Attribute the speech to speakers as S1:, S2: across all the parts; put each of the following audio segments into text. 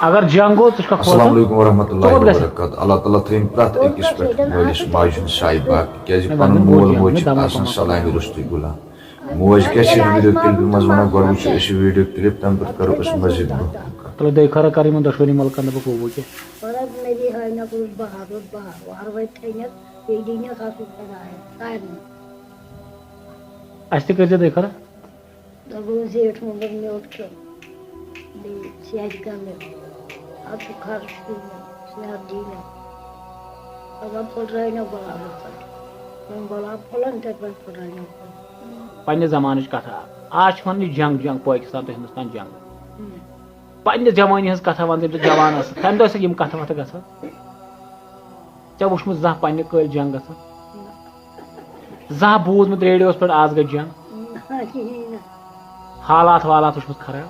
S1: اگر جنگ ہو تو
S2: السلام علیکم ورحمۃ اللہ وبرکاتہ. اللہ تعالیٰ تھٲیِن پرٛٮ۪تھ أکِس پٮ۪ٹھ مٲلِس ماجہِ ہُنٛد سایہِ باق کیٛازِ پَنُن مول موج چھُ آسان سلامہِ روٚستُے غلام. موج کیٛاہ چھِ ویٖڈیو کِلپہِ منٛز وَنان گۄڈٕ وٕچھو أسۍ ویٖڈیو کِلپ تَمہِ پَتہٕ کَرو أسۍ مزیٖد برونٛہہ کُن کَتھ.
S1: تلے دے خرا کر یِمن دۄشوٕنی مُلکن دَپکھ ووٚو کیٛاہ اَسہِ تہِ کٔرۍزِ دے خرا.
S3: زیٹھ مۄمبر میوٚٹھ چھُ بیٚیہِ سیٚکھ گنٛڈٕ اَدٕ چھُ خرچ صحت دی مےٚ پگاہ پھٕٹرٲینو گۄلابس پٮ۪ٹھ وۄنۍ گۄلاب پھٕلن تَتہِ پٮ۪ٹھ پھٕٹرٲینو
S1: پننہِ زمانٕچ کتھا آز چھِ ونان یہِ جنگ پٲکِستان تہٕ ہندوستان جنگ. پننہِ زمانہِ ہٕنٛز کتھا ون ییٚلہِ جوان ٲسۍ تمہِ دۄہ ٲسۍ یِم کتھٕ وتھٕ گژھان. ژےٚ وٕچھمُت زانٛہہ پننہِ کٲلۍ جنگ گژھان؟ زانٛہہ بوٗزمُت ریڈیوس پٮ۪ٹھ آز گٔے جنگ؟ حالات والات وٕچھمُت خراب؟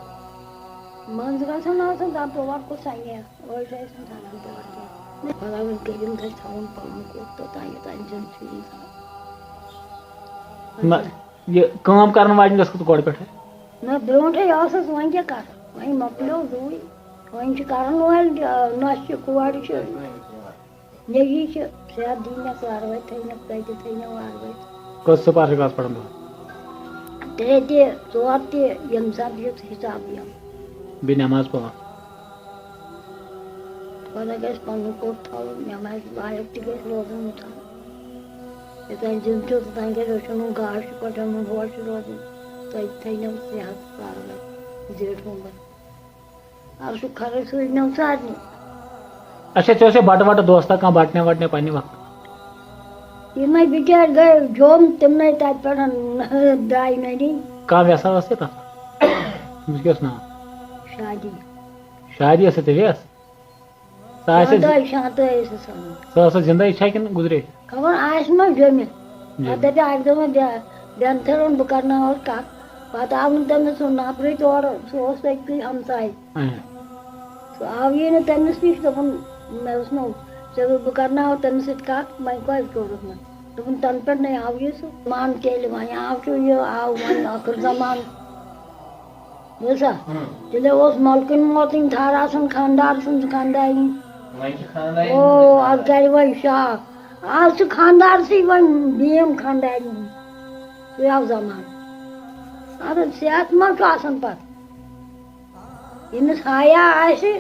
S3: منٛزٕ گژھان آسان دپ اور کُس سنہِ أڑۍ چھِ ٲسۍ ژھانڈان تور کینٛہہ خۄدا وۄنۍ کٔرِم گژھِ تھاوُن پنُن کوٚت توٚتام یوٚتام زِندٕ چھُ اِنسان.
S1: یہِ کٲم کرن واجٮ۪ن ٲسکھٕ ژٕ گۄڈٕ پٮ۪ٹھٕے؟
S3: نہ برونٛٹھٕے ٲسٕس وۄنۍ کیٛاہ کرٕ وۄنۍ مۄکلیو زُوٕے وۄنۍ چھِ کران وٲلۍ نۄشہِ چھِ کورِ چھِ نیٚجی چھِ صحت دی مےٚ وارٕ تھٲینَکھ تَتہِ تھٲینو وارٕ
S1: کٔژ سپار چھِ گژھ پران دۄہس؟
S3: 3 تہِ 4 تہِ ییٚمہِ ساتہٕ یُتھ حِساب یِم
S1: بیٚیہِ نٮ۪ماز پانٛژھ.
S3: خۄدا گژھِ پنُن کوٚت تھاوُن نٮ۪مازِ لایق تہِ گژھِ روزُن تھاوُن یوٚتام زِندٕ چھُ توٚتام گژھِ رٔچھُن گاش پَٹن ہوش روزُن تَتہِ تھٲینو صحت وارٕ زیٹھ مۄمبر آز چھُ خرٕچ سوٗزنو سارنٕے.
S1: اچھا ژےٚ اوسے بٹہٕ وٹہٕ دوستا کانٛہہ بٹنہِ وٹنہِ پننہِ وقتہٕ؟
S3: یِمے بِچٲرۍ گٔے جوٚم تِمنٕے تَتہِ پٮ۪ٹھ درٛاے نٔنی.
S1: کانٛہہ ویسا ٲس تَتھ؟ تٔمِس کیٛاہ اوس ناو؟
S3: شادی
S1: شادی ٲس تٔمۍ ٲس سۄ آسہِ
S3: شانتٲے ٲسٕس وَنان
S1: سۄ ٲسا زِندَے چھا کِنہٕ گُزرے؟
S3: خبر آسہِ ما جٔمِتھ پَتہٕ دَپہِ اَکہِ دۄہ بیٚنہٕ تھٲوٕن بہٕ کَرناوَس کَتھ پَتہٕ آو نہٕ تٔمِس سُہ نفرٕے تورٕ سُہ اوس أتھی ہمساے سُہ آوٕے نہٕ تٔمِس نِش دوٚپُن مےٚ اوس نہٕ ژےٚ بہٕ کَرناوو تٔمِس سۭتۍ کَتھ وۄنۍ کۄس کوٚرُتھ وۄنۍ دوٚپُن تَنہٕ پٮ۪ٹھ نَے آوٕے سُہ مان تیٚلہِ وۄنۍ آو چھُ یہِ آو وۄنۍ ٲخٕر زمانہٕ بوٗزتھا تیٚلہِ اوس مۄلکٕنۍ موتٕنۍ تھر آسان خانٛدار سٕنٛز خانٛدارنۍ او اَتھ کَرِ وۄنۍ شاکھ آز چھُ خانٛدارسٕے وۄنۍ بیٖم خانٛدارنہِ ہُنٛد سُے آو زمانہٕ. اَدٕ صحت ما چھُ آسان پَتہٕ ییٚمِس حیا آسہِ